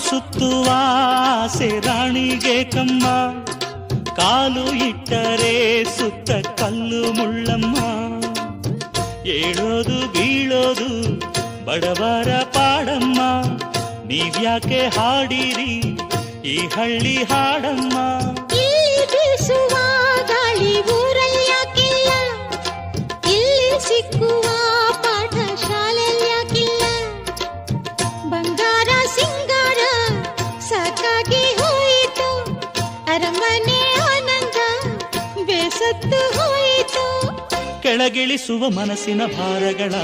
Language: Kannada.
ಸುತ್ತುವ ಆಸೆ ರಾಣಿಗೆ ಕಮ್ಮ, ಕಾಲು ಇಟ್ಟರೆ ಸುತ್ತ ಕಲ್ಲು ಮುಳ್ಳಮ್ಮ. ಏಳೋದು ಬೀಳೋದು ಬಡವರ ಪಾಡಮ್ಮ, ನೀವ್ಯಾಕೆ ಹಾಡಿರಿ ಈ ಹಳ್ಳಿ ಹಾಡಮ್ಮ. ಇಲ್ಲಿ ಬೀಸುವ ಗಾಳಿ ಊರಲ್ಲಿ ಯಾಕಿಲ್ಲ, ಇಲ್ಲಿ ಸಿಕ್ಕುವ ಪಾಠ ಶಾಲೆಯಲ್ಲಿ ಯಾಕಿಲ್ಲ. ಬಂಗಾರ ಸಿಂಗಾರ ಸಾಕಾಗಿ ಹೋಯಿತು, ಅರಮನೆ ಆನಂದ ಬೇಸತ್ತು ಹೋಯಿತು. ಕೆಳಗಿಳಿಸುವ ಮನಸ್ಸಿನ ಭಾರಗಳ